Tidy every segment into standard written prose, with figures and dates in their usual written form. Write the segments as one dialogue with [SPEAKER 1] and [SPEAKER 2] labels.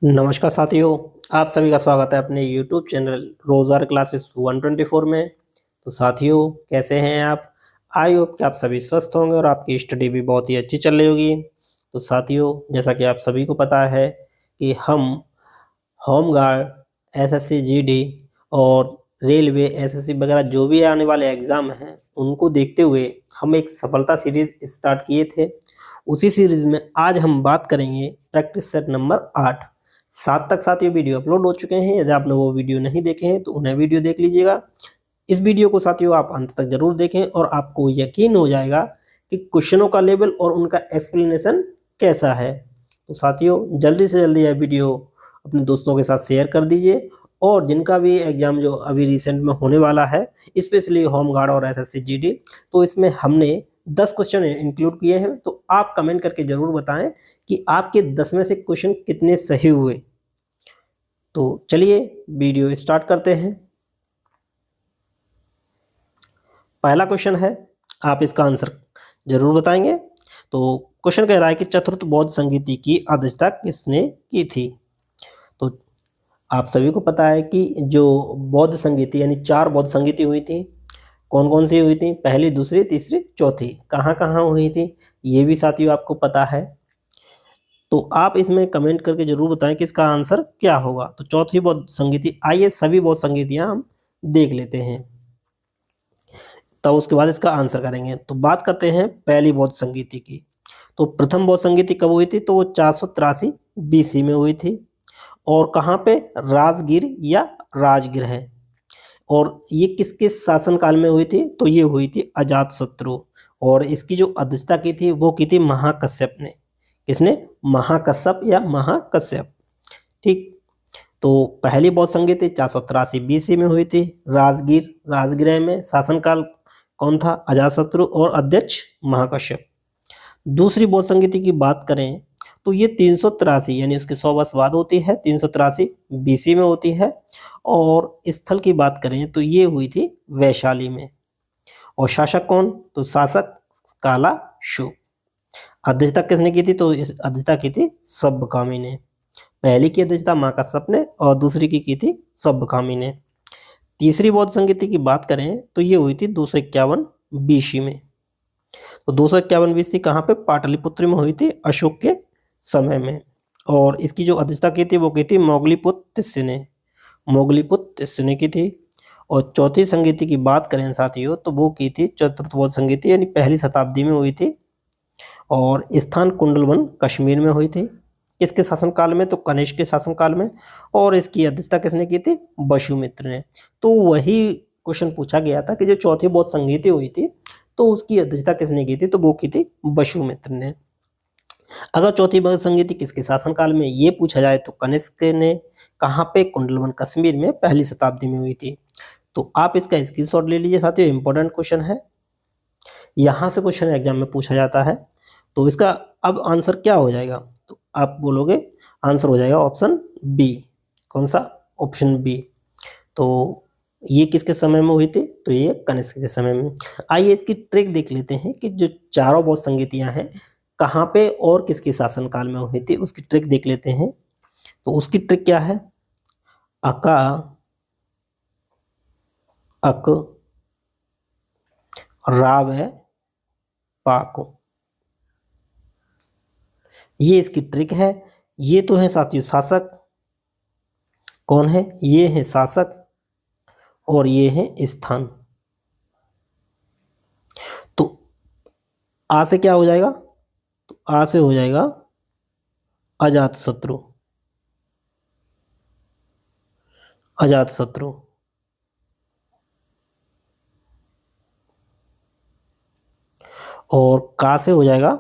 [SPEAKER 1] नमस्कार साथियों, आप सभी का स्वागत है अपने YouTube चैनल रोज़ार क्लासेस 124 में। तो साथियों, कैसे हैं आप? आई होप कि आप सभी स्वस्थ होंगे और आपकी स्टडी भी बहुत ही अच्छी चल रही होगी। तो साथियों, जैसा कि आप सभी को पता है कि हम होम गार्ड, एसएससी जीडी और रेलवे एसएससी वगैरह जो भी आने वाले एग्ज़ाम हैं, उनको देखते हुए हम एक सफलता सीरीज़ स्टार्ट किए थे। उसी सीरीज़ में आज हम बात करेंगे प्रैक्टिस सेट नंबर 8। 7 तक साथियों वीडियो अपलोड हो चुके हैं। यदि आपने वो वीडियो नहीं देखे हैं तो उन्हें वीडियो देख लीजिएगा। इस वीडियो को साथियों आप अंत तक ज़रूर देखें और आपको यकीन हो जाएगा कि क्वेश्चनों का लेवल और उनका एक्सप्लेनेशन कैसा है। तो साथियों, जल्दी से जल्दी यह वीडियो अपने दोस्तों के साथ शेयर कर दीजिए और जिनका भी एग्ज़ाम जो अभी रिसेंट में होने वाला है, स्पेशली होम गार्ड और एसएससी जीडी, तो इसमें हमने 10 क्वेश्चन इंक्लूड किए हैं। तो आप कमेंट करके ज़रूर बताएं कि आपके 10 में से क्वेश्चन कितने सही हुए। तो चलिए वीडियो स्टार्ट करते हैं। पहला क्वेश्चन है, आप इसका आंसर जरूर बताएंगे। तो क्वेश्चन कह रहा है कि चतुर्थ बौद्ध संगीति की अध्यक्षता किसने की थी? तो आप सभी को पता है कि जो बौद्ध संगीति यानी 4 बौद्ध संगीति हुई थी, कौन कौन सी हुई थी? पहली, दूसरी, तीसरी, चौथी। कहाँ कहाँ हुई थी ये भी साथियों आपको पता है। तो आप इसमें कमेंट करके जरूर बताएं कि इसका आंसर क्या होगा। तो चौथी बौद्ध संगीति, आइए सभी बौद्ध संगीतियां हम देख लेते हैं, तो उसके बाद इसका आंसर करेंगे। तो बात करते हैं पहली बौद्ध संगीति की। तो प्रथम बौद्ध संगीति कब हुई थी? तो वो 483 बीसी में हुई थी। और कहाँ पे? राजगीर या राजगृह है। और ये किसके शासनकाल में हुई थी? तो ये हुई थी अजातशत्रु। और इसकी जो अध्यक्षता की थी वो की थी महाकश्यप ने। किसने? महाकश्यप या महाकश्यप। ठीक। तो पहली बौद्ध संगीति 483 बीसी में हुई थी। राजगृह में शासनकाल कौन था? अजातशत्रु और अध्यक्ष महाकश्यप। दूसरी बौद्ध संगीति की बात करें तो ये 383 यानी इसके 100 वर्ष बाद होती है। 383 बीसी में होती है। और स्थल की बात करें तो ये हुई थी वैशाली में। और शासक कौन? तो शासक काला शुक। अध्यक्षता किसने की थी? तो इस अध्यक्षता की थी सब्बकामी ने। पहली की अध्यक्षता महाकश्यप ने और दूसरी की थी सब्बकामी ने। तीसरी बौद्ध संगीति की बात करें तो ये हुई थी 251 बीसी में। तो 251 बीसी कहाँ पे? पाटलिपुत्र में हुई थी अशोक के समय में। और इसकी जो अध्यक्षता की थी वो की थी मोगलीपुत्र ने। मोगलीपुत्र ने की थी। और चौथी संगीति की बात करें साथियों तो वो की थी चतुर्थ बौद्ध संगीति यानी पहली शताब्दी में हुई थी। और स्थान कुंडलवन कश्मीर में हुई थी। किसके शासनकाल में? तो कनिष्क के शासनकाल में। और इसकी अध्यक्षता किसने की थी? वसुमित्र ने। तो वही क्वेश्चन पूछा गया था कि जो चौथी बौद्ध संगीति हुई थी तो उसकी अध्यक्षता किसने की थी? तो वो की थी वसुमित्र ने। अगर चौथी बौद्ध संगीति किसके शासनकाल में ये पूछा जाए तो कनिष्क ने। कहाँ पे? कुंडलवन कश्मीर में पहली शताब्दी में हुई थी। तो आप इसका स्क्रीनशॉट ले लीजिए साथियों, इंपॉर्टेंट क्वेश्चन है, यहाँ से क्वेश्चन एग्जाम में पूछा जाता है। तो इसका अब आंसर क्या हो जाएगा? तो आप बोलोगे आंसर हो जाएगा ऑप्शन बी। कौन सा? Option B. तो ये किसके समय में हुई थी? तो ये कनिष्क के समय में। आइए इसकी ट्रिक देख लेते हैं कि जो चारों बौद्ध संगीतियां हैं कहाँ पे और किसके शासनकाल में हुई थी, उसकी ट्रिक देख लेते हैं। तो उसकी ट्रिक क्या है? अका, अक, राव, पाको। ये इसकी ट्रिक है। ये तो है साथियों शासक। कौन है? ये है शासक और ये है स्थान। तो आ से क्या हो जाएगा? तो आ से हो जाएगा अजातशत्रु। अजातशत्रु। और का से हो जाएगा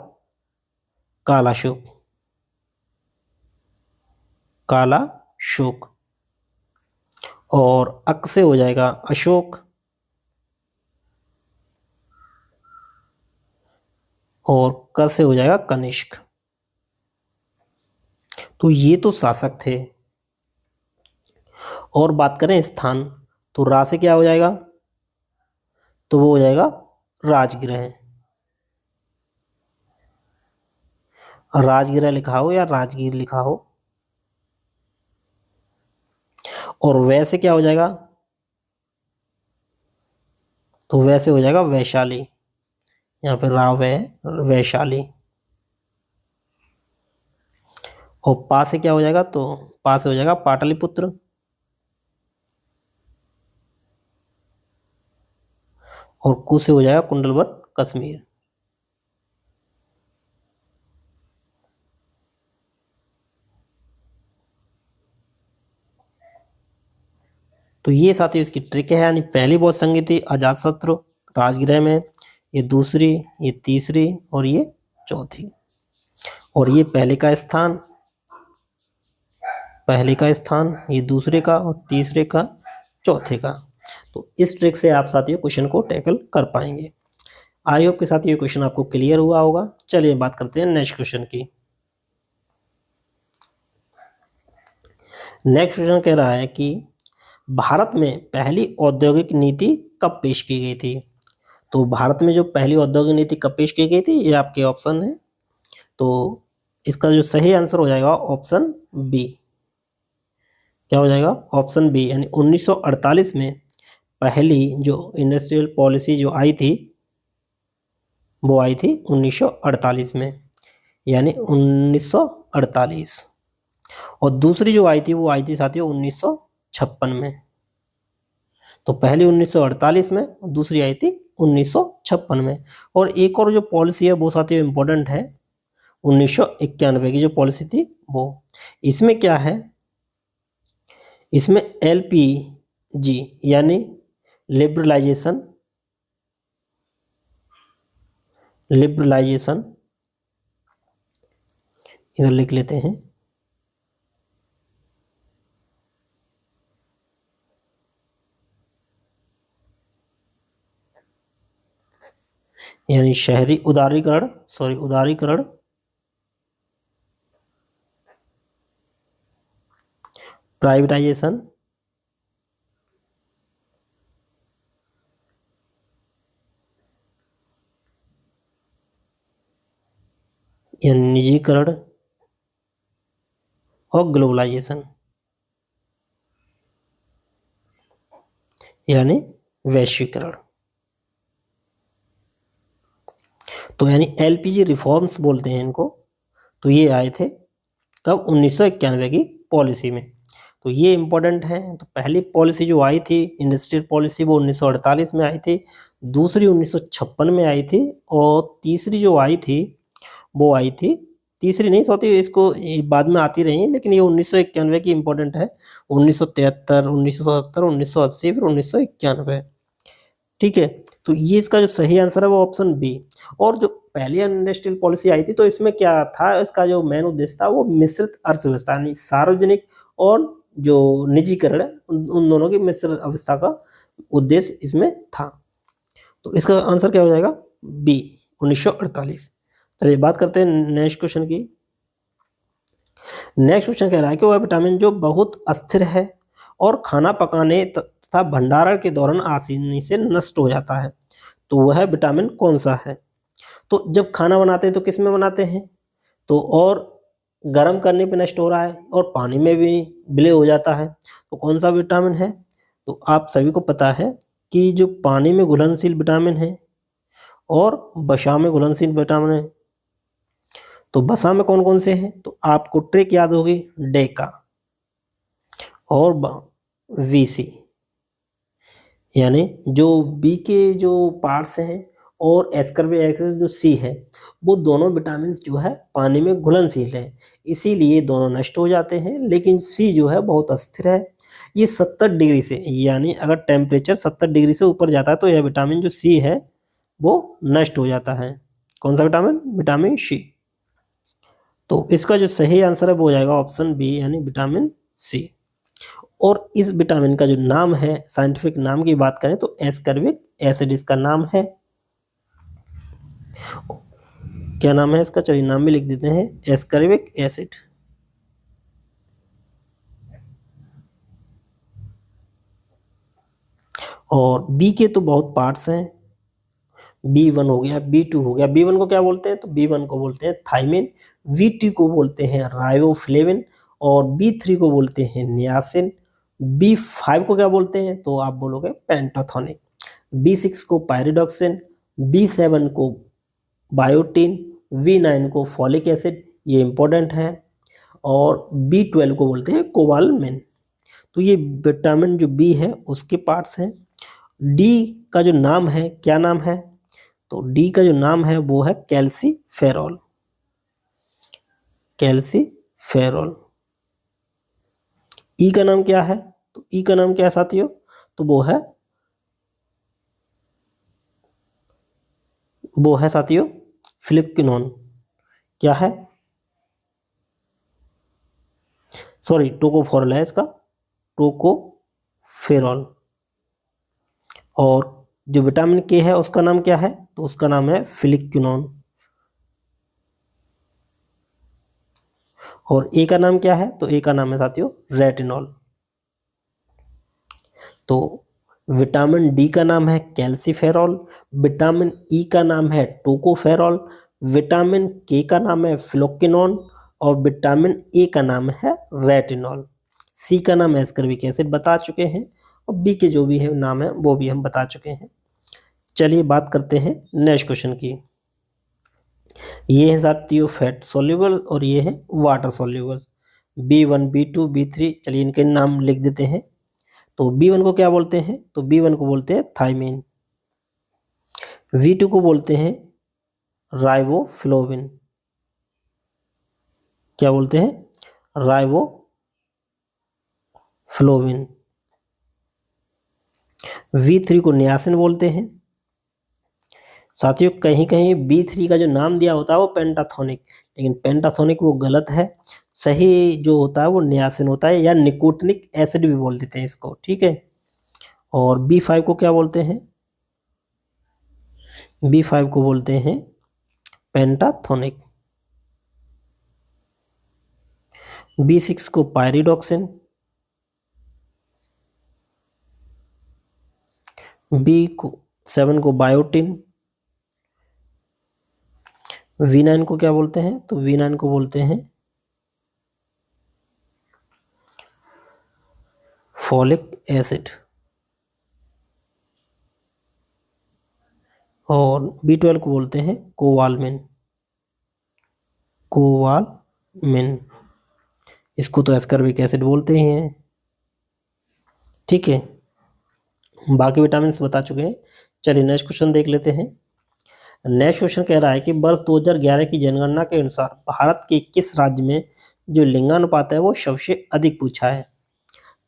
[SPEAKER 1] कालाशोक। कालाशोक। और अक से हो जाएगा अशोक। और क से हो जाएगा कनिष्क। तो ये तो शासक थे। और बात करें स्थान तो रा से क्या हो जाएगा? तो वो हो जाएगा राजगृह। राजगृह लिखा हो या राजगीर लिखा हो, और वैसे क्या हो जाएगा, तो वैसे हो जाएगा वैशाली, यहाँ पे राव है वैशाली। और पा से क्या हो जाएगा, तो पा से हो जाएगा पाटलिपुत्र। और कु से हो जाएगा कुंडलवन कश्मीर। तो ये साथियों इसकी ट्रिक है, यानी पहली बहुत संगीत थी अजातशत्रु राजगृह में, ये दूसरी, ये तीसरी और ये चौथी। और ये पहले का स्थान, पहले का स्थान, ये दूसरे का और तीसरे का, चौथे का। तो इस ट्रिक से आप साथियों क्वेश्चन को टैकल कर पाएंगे। आई होप के साथियों ये क्वेश्चन आपको क्लियर हुआ होगा। चलिए बात करते हैं नेक्स्ट क्वेश्चन की। नेक्स्ट क्वेश्चन कह रहा है कि भारत में पहली औद्योगिक नीति कब पेश की गई थी। तो भारत में जो पहली औद्योगिक नीति कब पेश की गई थी, ये आपके ऑप्शन है। तो इसका जो सही आंसर हो जाएगा ऑप्शन बी। क्या हो जाएगा, ऑप्शन बी, यानी 1948 में पहली जो इंडस्ट्रियल पॉलिसी जो आई थी वो आई थी 1948 में, यानी 1948। और दूसरी जो आई थी वो आई थी साथियों 1956 में। तो पहली 1948 में, दूसरी आई थी 1956 में। और एक और जो पॉलिसी है वो साथियों इम्पोर्टेंट है, 1991 की जो पॉलिसी थी वो। इसमें क्या है, इसमें LPG यानी लिबरलाइजेशन, लिबरलाइजेशन इधर लिख लेते हैं, यानी शहरी उदारीकरण, सॉरी उदारीकरण, प्राइवेटाइजेशन, यानी निजीकरण, और ग्लोबलाइजेशन यानी वैश्वीकरण। तो यानी LPG रिफॉर्म्स बोलते हैं इनको। तो ये आए थे कब, 1991 की पॉलिसी में। तो ये इम्पोर्टेंट है। तो पहली पॉलिसी जो आई थी इंडस्ट्रियल पॉलिसी वो 1948 में आई थी, दूसरी 1956 में आई थी, और तीसरी जो आई थी वो आई थी, तीसरी नहीं सौती, इसको ये बाद में आती रही, लेकिन ये 1991 की इम्पोर्टेंट है। 1973, 1970, 1980, फिर 1991। ठीक है, तो ये इसका जो सही आंसर है वो ऑप्शन बी। और जो पहली इंडस्ट्रियल पॉलिसी आई थी तो इसमें क्या था, इसका जो मेन उद्देश्य था वो मिश्रित अर्थव्यवस्था, यानी सार्वजनिक और जो निजीकरण उन दोनों की मिश्रित अवस्था का उद्देश्य इसमें था। तो इसका आंसर क्या हो जाएगा, बी, 1948। चलिए बात करते हैं नेक्स्ट क्वेश्चन की। नेक्स्ट क्वेश्चन कह रहा है कि वह विटामिन जो बहुत अस्थिर है और खाना पकाने तथा भंडारण के दौरान आसानी से नष्ट हो जाता है, तो वह विटामिन कौन सा है। तो जब खाना बनाते हैं तो किस में बनाते हैं, तो और गर्म करने पे नष्ट हो रहा है और पानी में भी विलय हो जाता है, तो कौन सा विटामिन है। तो आप सभी को पता है कि जो पानी में घुलनशील विटामिन है और वसा में घुलनशील विटामिन है। तो वसा में कौन कौन से हैं, तो आपको ट्रिक याद होगी, डेका और VC, यानी जो बी के जो पार्ट्स हैं और एस्कर्बिक एसिड जो सी है, वो दोनों विटामिन जो है पानी में घुलनशील है, इसीलिए दोनों नष्ट हो जाते हैं। लेकिन सी जो है बहुत अस्थिर है, ये 70 डिग्री से, यानी अगर टेम्परेचर 70 डिग्री से ऊपर जाता है तो यह विटामिन जो सी है वो नष्ट हो जाता है। कौन सा विटामिन, विटामिन सी। तो इसका जो सही आंसर है वो हो जाएगा ऑप्शन बी, यानी विटामिन सी। और इस विटामिन का जो नाम है, साइंटिफिक नाम की बात करें तो एस्कर्बिक एसिड इसका नाम है। क्या नाम है इसका, चलिए नाम भी लिख देते हैं, एस्कर्बिक एसिड। और बी के तो बहुत पार्ट्स हैं, B1 हो गया, B2 हो गया। B1 को क्या बोलते हैं, तो B1 को बोलते हैं थाइमिन, V2 को बोलते हैं राइबोफ्लेविन, और B3 को बोलते हैं नियासिन, B5 को क्या बोलते हैं, तो आप बोलोगे पेंटाथोनिक। B6 को पायरिडॉक्सिन, B7 को बायोटिन, V9 को फॉलिक एसिड, ये इंपॉर्टेंट है, और B12 को बोलते हैं कोबालमिन। तो ये विटामिन जो बी है उसके पार्ट्स हैं। डी का जो नाम है, क्या नाम है, तो डी का जो नाम है वो है कैल्सीफेरॉल, कैल्सीफेरॉल। ई का नाम क्या है, तो ई का नाम क्या है साथियों, तो वो है साथियों फ्लिक्विनोन। क्या है, सॉरी टोकोफेरॉल है इसका, टोकोफेरॉल। और जो विटामिन के है उसका नाम क्या है, तो उसका नाम है फ्लिक्विनोन। और ए का नाम क्या है, तो ए का नाम है साथियों रेटिनॉल। तो विटामिन डी का नाम है कैल्सीफेरॉल, विटामिन ई का नाम है टोकोफेरॉल, विटामिन के का नाम है फ्लोक्विनोन, और विटामिन ए का नाम है रेटिनॉल। सी का नाम एस्कर्बिक एसिड बता चुके हैं, और बी के जो भी है नाम है वो भी हम बता चुके हैं। चलिए बात करते हैं नेक्स्ट क्वेश्चन की। ये है साथियों फैट सोल्यूबल और ये है water soluble. B1, B2, B3, चलिए इनके नाम लिख देते हैं। तो B1 को क्या बोलते हैं, तो B1 को बोलते हैं थाइमिन। V2 को बोलते हैं राइबोफ्लोविन। क्या बोलते हैं, राइबोफ्लोविन। V3 को नियासिन बोलते हैं। साथियों कहीं कहीं B3 का जो नाम दिया होता है वो पेंटाथोनिक, लेकिन पेंटाथोनिक वो गलत है। सही जो होता है वो नियासिन होता है, या निकोटिनिक एसिड भी बोल देते हैं इसको, ठीक है। और B5 को क्या बोलते हैं, B5 को बोलते हैं पेंटाथोनिक। B6 को पायरिडॉक्सिन, B7 को बायोटिन, V9 को क्या बोलते हैं, तो V9 को बोलते हैं फॉलिक एसिड। और B12 को बोलते हैं कोवालमिन, इसको तो एस्कर्बिक एसिड बोलते ही हैं, ठीक है। बाकी विटामिन बता चुके हैं। चलिए नेक्स्ट क्वेश्चन देख लेते हैं। नेक्स्ट क्वेश्चन कह रहा है कि वर्ष 2011 की जनगणना के अनुसार भारत के किस राज्य में जो लिंगानुपात है वो सबसे अधिक पूछा है।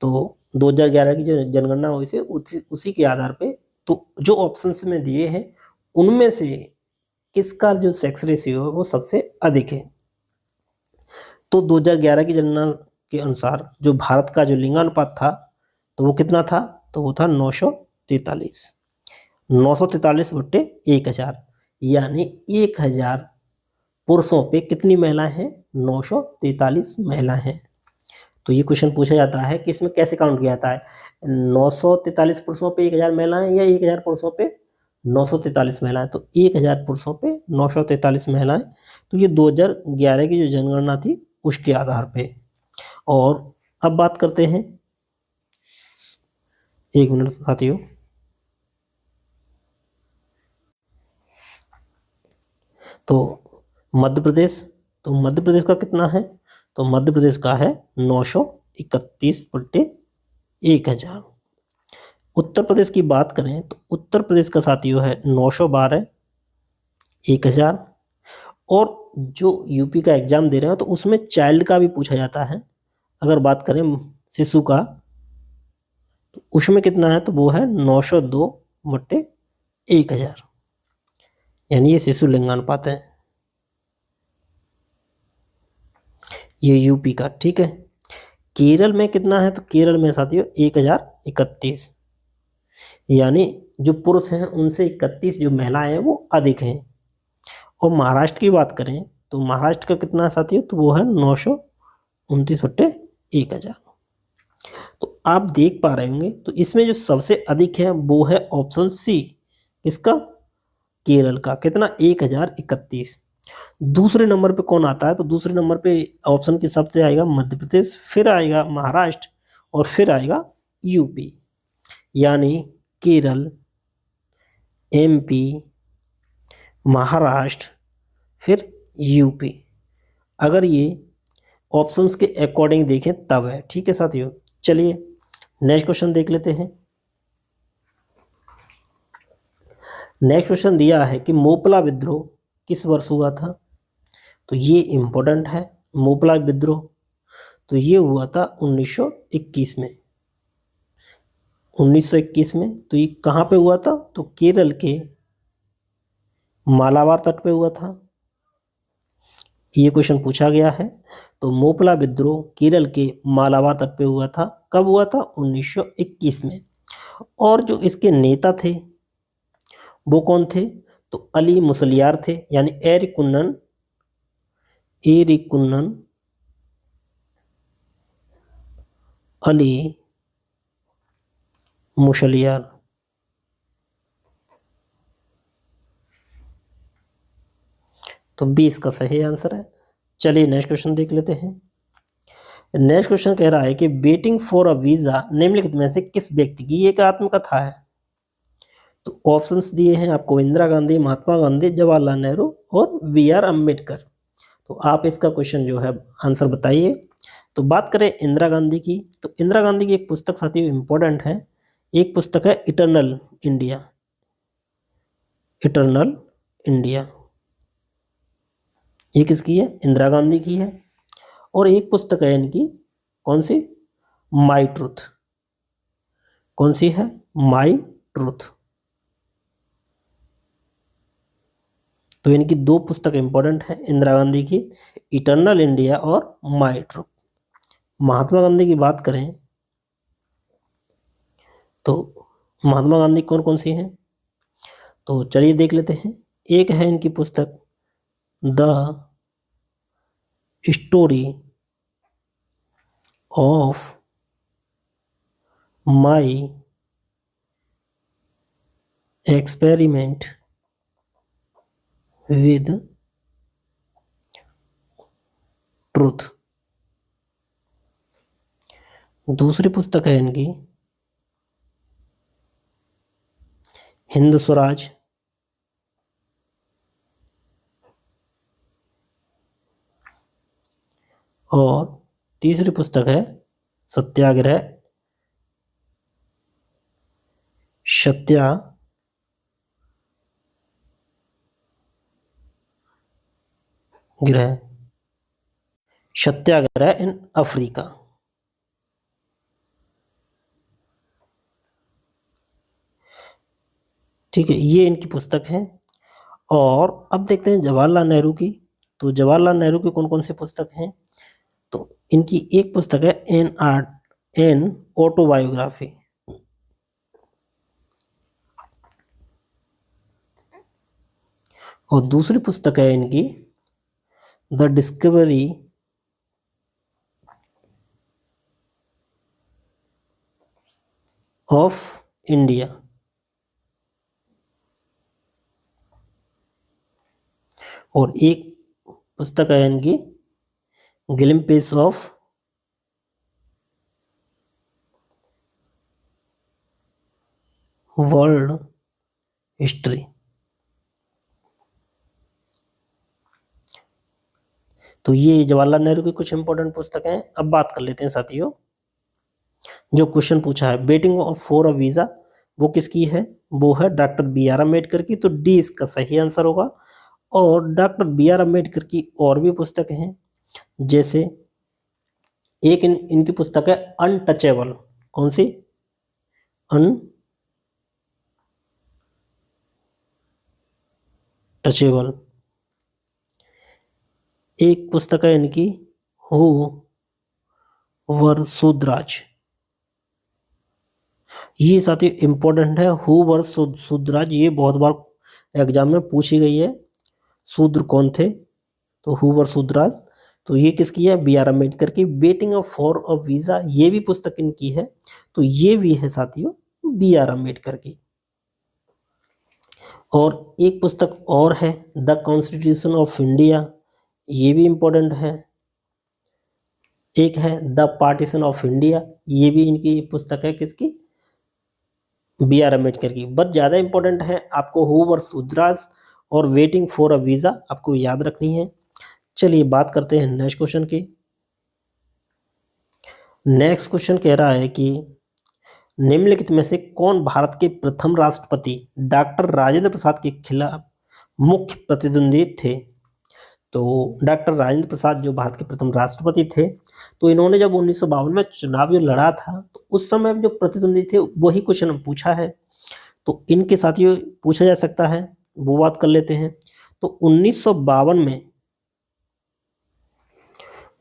[SPEAKER 1] तो 2011 की जो जनगणना हुई थी उसी के आधार पे, तो जो ऑप्शंस में दिए हैं उनमें से किसका जो सेक्स रेशियो है वो सबसे अधिक है। तो 2011 की जनगणना के अनुसार जो भारत का जो लिंगानुपात था तो वो कितना था, तो वो था 943, 943/1000, यानी 1000 पुरुषों पे कितनी महिलाएं हैं, 943 महिलाएं हैं। तो ये क्वेश्चन पूछा जाता है कि इसमें कैसे काउंट किया जाता है, 943 पुरुषों पे 1000 महिलाएं, या 1000 पुरुषों पे 943 महिलाएं। तो 1000 पुरुषों पे 943 महिलाएं। तो ये 2011 की जो जनगणना थी उसके आधार पे। और अब बात करते हैं, एक मिनट साथियों, तो मध्य प्रदेश, तो मध्य प्रदेश का कितना है, तो मध्य प्रदेश का है 931/1000। उत्तर प्रदेश की बात करें तो उत्तर प्रदेश का साथियों है 912, 1000। और जो यूपी का एग्जाम दे रहे हैं तो उसमें चाइल्ड का भी पूछा जाता है। अगर बात करें शिशु का तो उसमें कितना है, तो वो है 902/1000, यानी ये शिशु लिंगानुपात है, ये यूपी का, ठीक है। केरल में कितना है, तो केरल में साथियों 1031, यानी जो पुरुष हैं उनसे 31 जो महिलाएं हैं वो अधिक हैं। और महाराष्ट्र की बात करें तो महाराष्ट्र का कितना है साथियों, तो वो है 929/1000। तो आप देख पा रहे होंगे, तो इसमें जो सबसे अधिक है वो है ऑप्शन सी, इसका केरल का, कितना 1031। दूसरे नंबर पे कौन आता है, तो दूसरे नंबर पे ऑप्शन के सबसे आएगा मध्य प्रदेश, फिर आएगा महाराष्ट्र, और फिर आएगा यूपी, यानी केरल, एमपी, महाराष्ट्र, फिर यूपी। अगर ये ऑप्शंस के अकॉर्डिंग देखें तब है। ठीक है साथियों, चलिए नेक्स्ट क्वेश्चन देख लेते हैं। नेक्स्ट क्वेश्चन दिया है कि मोपला विद्रोह किस वर्ष हुआ था। तो ये इंपॉर्टेंट है। मोपला विद्रोह तो ये हुआ था 1921 में। 1921 में। तो ये कहाँ पे हुआ था? तो केरल के मालाबार तट पे हुआ था। ये क्वेश्चन पूछा गया है। तो मोपला विद्रोह केरल के मालाबार तट पे हुआ था। कब हुआ था? 1921 में। और जो इसके नेता थे वो कौन थे? तो अली मुसलियार थे, यानी एरिकुन्नन अली मुसलियार। तो 20 का सही आंसर है। चलिए नेक्स्ट क्वेश्चन देख लेते हैं। नेक्स्ट क्वेश्चन कह रहा है कि वेटिंग फॉर अ वीजा निम्नलिखित में से किस व्यक्ति की एक आत्मकथा है। तो ऑप्शंस दिए हैं आपको, इंदिरा गांधी, महात्मा गांधी, जवाहरलाल नेहरू और बी आर अम्बेडकर। तो आप इसका क्वेश्चन जो है आंसर बताइए। तो बात करें इंदिरा गांधी की, तो इंदिरा गांधी की एक पुस्तक साथियों इंपॉर्टेंट है। एक पुस्तक है इटर्नल इंडिया। इटर्नल इंडिया ये किसकी है? इंदिरा गांधी की है। और एक पुस्तक है इनकी, कौन सी? My truth. कौन सी है? My truth. तो इनकी दो पुस्तक इंपॉर्टेंट है इंदिरा गांधी की, इटर्नल इंडिया और माई ट्रूथ। महात्मा गांधी की बात करें तो महात्मा गांधी कौन कौन सी हैं? तो चलिए देख लेते हैं। एक है इनकी पुस्तक the story of my experiment with truth. दूसरी पुस्तक है इनकी हिंद स्वराज। और तीसरी पुस्तक है सत्याग्रह सत्याग्रह इन अफ्रीका। ठीक है, ये इनकी पुस्तक है। और अब देखते हैं जवाहरलाल नेहरू की। तो जवाहरलाल नेहरू की कौन कौन सी पुस्तक हैं? तो इनकी एक पुस्तक है एन ऑटोबायोग्राफी। और दूसरी पुस्तक है इनकी द डिस्कवरी ऑफ इंडिया। और एक पुस्तक है इनकी ग्लिम्पिस ऑफ वर्ल्ड हिस्ट्री। तो ये जवाहरलाल नेहरू की कुछ इंपॉर्टेंट पुस्तकें हैं। अब बात कर लेते हैं साथियों, जो क्वेश्चन पूछा है वेटिंग फॉर अ वीजा वो किसकी है? वो है डॉक्टर बी आर अम्बेडकर की। तो डी इसका सही आंसर होगा। और डॉक्टर बी आर अम्बेडकर की और भी पुस्तकें हैं, जैसे एक इनकी पुस्तक है अनटचेबल। कौन सी? अनटचेबल। एक पुस्तक है इनकी हु वर शूद्राज। ये साथी इंपॉर्टेंट है, हु वर शूद्राज। ये बहुत बार एग्जाम में पूछी गई है। शूद्र कौन थे? तो हु वर शूद्राज। तो ये किसकी है? बी आर अम्बेडकर की। वेटिंग फॉर अ वीजा ये भी पुस्तक इनकी है। तो ये भी है साथियों बी आर अम्बेडकर की। और एक पुस्तक और है द कॉन्स्टिट्यूशन ऑफ इंडिया। ये भी इंपॉर्टेंट है। एक है द पार्टीशन ऑफ इंडिया, ये भी इनकी पुस्तक है, किसकी, बी आर अम्बेडकर की। बट ज़्यादा इंपॉर्टेंट है आपको हु वर शूद्रास और वेटिंग फॉर अ वीज़ा, आपको याद रखनी है। चलिए बात करते हैं नेक्स्ट क्वेश्चन की। नेक्स्ट क्वेश्चन कह रहा है कि निम्नलिखित में से कौन भारत के प्रथम राष्ट्रपति डॉक्टर राजेंद्र प्रसाद के खिलाफ मुख्य प्रतिद्वंदी थे। तो डॉक्टर राजेंद्र प्रसाद जो भारत के प्रथम राष्ट्रपति थे, तो इन्होंने जब 1952 में चुनाव जो लड़ा था, तो उस समय जो प्रतिद्वंदी थे वही क्वेश्चन पूछा है, तो इनके साथ ये पूछा जा सकता है, वो बात कर लेते हैं। तो 1952 में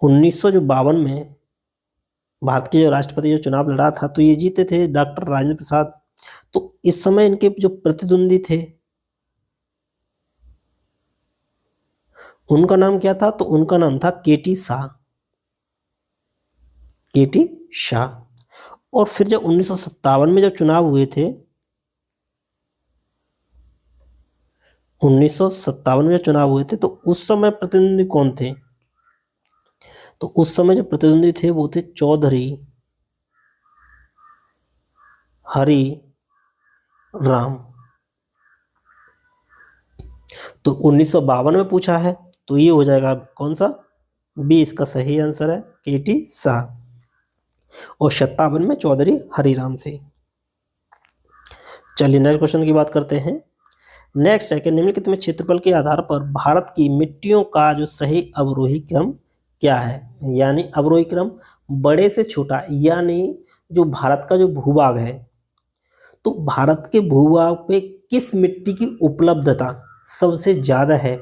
[SPEAKER 1] 1952 में भारत के जो राष्ट्रपति जो चुनाव लड़ा था, तो ये जीते थे डॉक्टर राजेंद्र प्रसाद। तो इस समय इनके जो प्रतिद्वंदी थे उनका नाम क्या था, तो उनका नाम था केटी शाह, केटी शाह। और फिर जब 1957 में जब चुनाव हुए थे, 1957 में जब चुनाव हुए थे, तो उस समय प्रतिद्वंदी कौन थे, तो उस समय जो प्रतिद्वंदी थे वो थे चौधरी हरि राम। तो 1952 में पूछा है, तो ये हो जाएगा कौन सा, बी इसका सही आंसर है, केटी शाह। और 57 में चौधरी हरिराम से। चलिए नेक्स्ट क्वेश्चन की बात करते हैं। नेक्स्ट है कि निम्नलिखित में क्षेत्रफल के आधार पर भारत की मिट्टियों का जो सही अवरोही क्रम क्या है, यानी अवरोही क्रम बड़े से छोटा, यानी जो भारत का जो भूभाग है, तो भारत के भूभाग पे किस मिट्टी की उपलब्धता सबसे ज़्यादा है,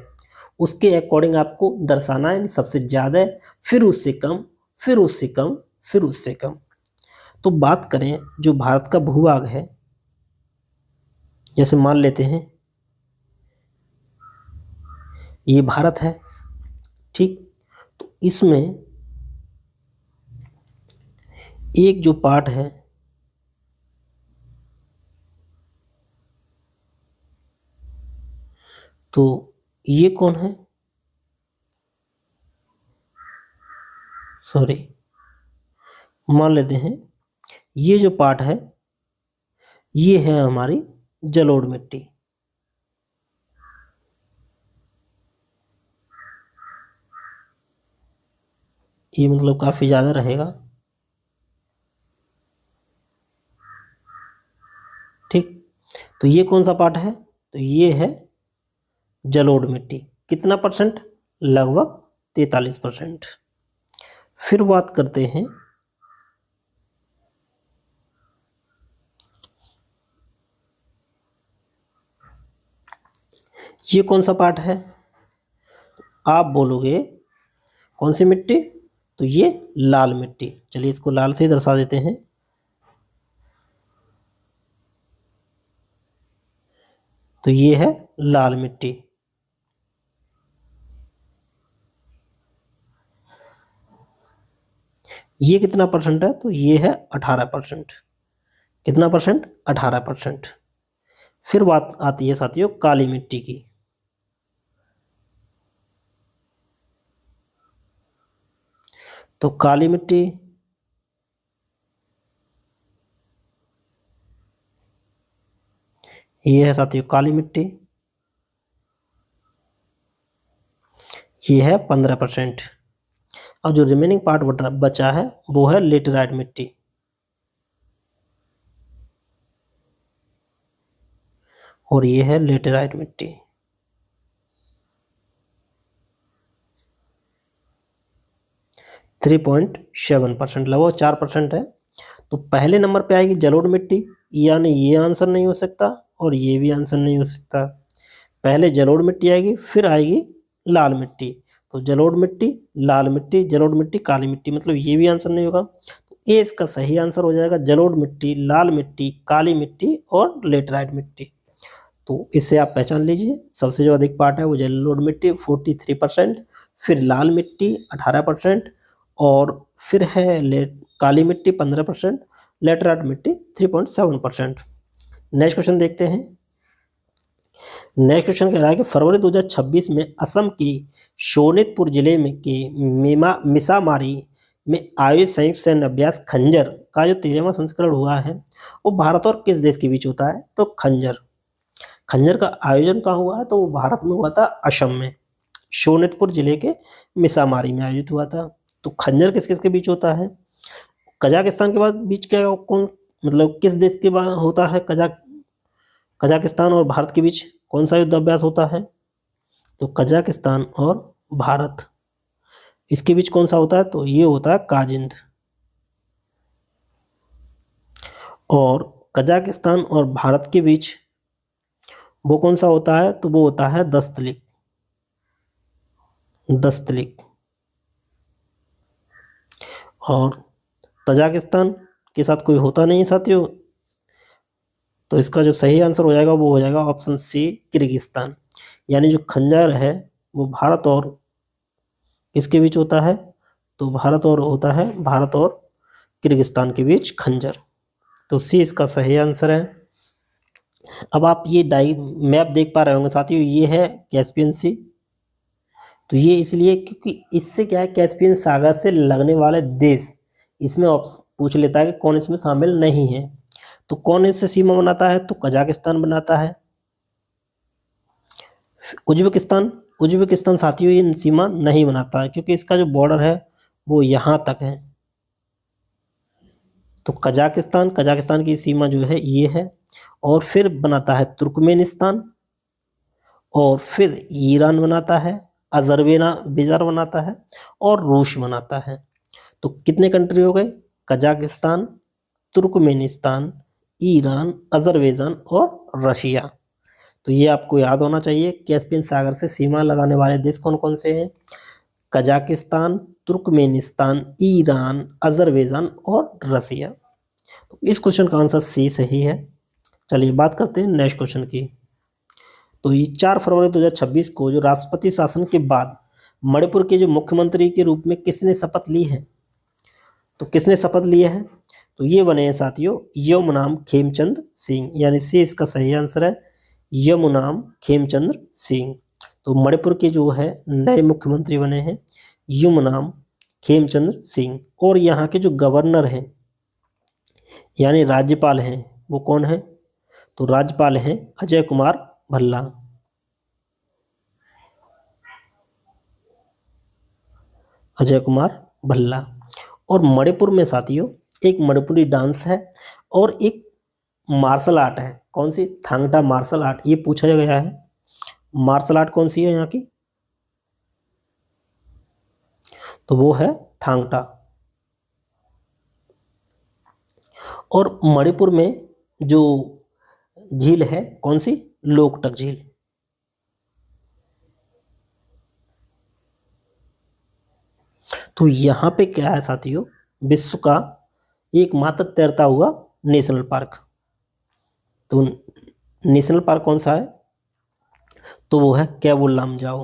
[SPEAKER 1] उसके अकॉर्डिंग आपको दर्शाना है। सबसे ज़्यादा, फिर उससे कम, फिर उससे कम, फिर उससे कम। तो बात करें जो भारत का भूभाग है, जैसे मान लेते हैं ये भारत है, ठीक। तो इसमें एक जो पार्ट है, तो ये कौन है, सॉरी, मान लेते हैं ये जो पार्ट है ये है हमारी जलोढ़ मिट्टी। ये मतलब काफी ज्यादा रहेगा, ठीक। तो ये कौन सा पार्ट है, तो ये है जलोढ़ मिट्टी। कितना परसेंट, लगभग 43%। फिर बात करते हैं ये कौन सा पार्ट है, आप बोलोगे कौन सी मिट्टी, तो ये लाल मिट्टी। चलिए इसको लाल से ही दर्शा देते हैं। तो ये है लाल मिट्टी। ये कितना परसेंट है, तो ये है 18%। कितना परसेंट, 18%। फिर बात आती है साथियों काली मिट्टी की। तो काली मिट्टी ये है साथियों काली मिट्टी, ये है 15%। और जो रिमेनिंग पार्ट बचा है वो है लेटेराइट मिट्टी। और ये है लेटेराइट मिट्टी। थ्री 3.7%, लगभग 4% है। तो पहले नंबर पे आएगी जलोढ़ मिट्टी, यानी ये आंसर नहीं हो सकता और ये भी आंसर नहीं हो सकता। पहले जलोढ़ मिट्टी आएगी, फिर आएगी लाल मिट्टी। तो जलोढ़ मिट्टी, लाल मिट्टी, जलोढ़ मिट्टी, काली मिट्टी, मतलब ये भी आंसर नहीं होगा। तो ये इसका सही आंसर हो जाएगा जलोढ़ मिट्टी, लाल मिट्टी, काली मिट्टी और लेटराइट मिट्टी। तो इससे आप पहचान लीजिए सबसे जो अधिक पार्ट है वो जलोढ़ मिट्टी 43%, फिर लाल मिट्टी 18%, और फिर है काली मिट्टी 15%, लेटराइट मिट्टी 3.7%। नेक्स्ट क्वेश्चन देखते हैं। नेक्स्ट क्वेश्चन कह रहा है कि फरवरी 2026 में असम की शोनितपुर जिले में के मिसामारी में आयोजित संयुक्त सैन्य अभ्यास खंजर का जो 13वां संस्करण हुआ है वो भारत और किस देश के बीच होता है? तो खंजर का आयोजन कहाँ हुआ है? तो वो भारत में हुआ था, असम में शोनितपुर जिले के मिसामारी में आयोजित हुआ था। तो खंजर किस किस के बीच होता है? कजाकिस्तान के बाद बीच क्या कौन मतलब किस देश के बाद होता है? कजाकिस्तान और भारत के बीच कौन सा युद्धाभ्यास होता है? तो कजाकिस्तान और भारत, इसके बीच कौन सा होता है? तो ये होता है काजिंद। और कजाकिस्तान और भारत के बीच वो कौन सा होता है? तो वो होता है दस्तलिक। और तजाकिस्तान के साथ कोई होता नहीं है साथियों, तो इसका जो सही आंसर हो जाएगा वो हो जाएगा ऑप्शन सी, किर्गिस्तान। यानी जो खंजर है वो भारत और किसके बीच होता है? तो भारत और किर्गिस्तान के बीच खंजर। तो सी इसका सही आंसर है। अब आप ये मैप देख पा रहे होंगे साथियों, ये है कैस्पियन सी। तो ये इसलिए क्योंकि इससे क्या है, कैस्पियन सागर से लगने वाले देश इसमें पूछ लेता है कि कौन इसमें शामिल नहीं है। तो कौन इससे सीमा बनाता है? तो कजाकिस्तान बनाता है। उज्बेकिस्तान साथियों ये सीमा नहीं बनाता है क्योंकि इसका जो बॉर्डर है वो यहाँ तक है। तो कजाकिस्तान की सीमा जो है ये है। और फिर बनाता है तुर्कमेनिस्तान, और फिर ईरान बनाता है, अजरबैजान बनाता है, और रूस बनाता है। तो कितने कंट्री हो गए? कजाकिस्तान, तुर्कमेनिस्तान, ईरान, अजरबैजान और रशिया। तो ये आपको याद होना चाहिए। कैस्पियन सागर से सीमा लगाने वाले देश कौन कौन से हैं? कजाकिस्तान, तुर्कमेनिस्तान, ईरान, अजरबैजान और रशिया। तो इस क्वेश्चन का आंसर सी सही है। चलिए बात करते हैं नेक्स्ट क्वेश्चन की। तो ये 4 फरवरी 2026 को जो राष्ट्रपति शासन के बाद मणिपुर के जो मुख्यमंत्री के रूप में किसने शपथ ली है? तो किसने शपथ लिए हैं? तो ये बने हैं साथियों यमुनाम खेमचंद सिंह, यानी सी इसका सही आंसर है, यमुनाम खेमचंद्र सिंह। तो मणिपुर के जो है नए मुख्यमंत्री बने हैं यमुनाम खेमचंद्र सिंह। और यहाँ के जो गवर्नर हैं यानी राज्यपाल हैं वो कौन है? तो राज्यपाल हैं अजय कुमार भल्ला। अजय कुमार भल्ला। और मणिपुर में साथियों एक मणिपुरी डांस है और एक मार्शल आर्ट है। कौन सी? Thangta martial art. ये पूछा गया है मार्शल आर्ट कौन सी है यहाँ की? तो वो है थांगटा। और मणिपुर में जो झील है कौन सी? लोकटक झील। तो यहाँ पे क्या है साथियों, विश्व का एकमात्र तैरता हुआ नेशनल पार्क। तो नेशनल पार्क कौन सा है? तो वो है केबुल लामजाओ।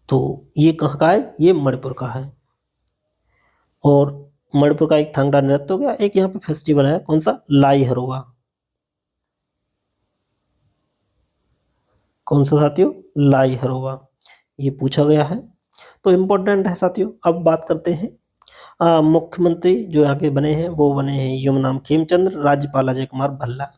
[SPEAKER 1] तो ये कहाँ का है? ये मणिपुर का है। और मणिपुर का एक थांगड़ा नृत्य हो गया, एक यहाँ पे फेस्टिवल है कौन सा? लाई हरोवा। कौन सा साथियों? लाई हरोवा। ये पूछा गया है तो इम्पोर्टेंट है साथियों। अब बात करते हैं मुख्यमंत्री जो यहाँ के बने हैं वो बने हैं यमुनाम खेमचंद्र, राज्यपाल अजय कुमार भल्ला।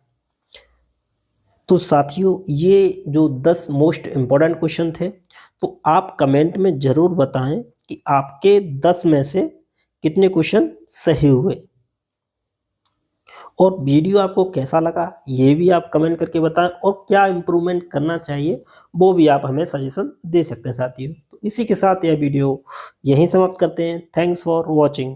[SPEAKER 1] तो साथियों ये जो 10 मोस्ट इम्पोर्टेंट क्वेश्चन थे, तो आप कमेंट में ज़रूर बताएं कि आपके 10 में से कितने क्वेश्चन सही हुए। और वीडियो आपको कैसा लगा ये भी आप कमेंट करके बताएं, और क्या इम्प्रूवमेंट करना चाहिए वो भी आप हमें सजेशन दे सकते हैं साथियों। तो इसी के साथ यह वीडियो यहीं समाप्त करते हैं। Thanks for watching.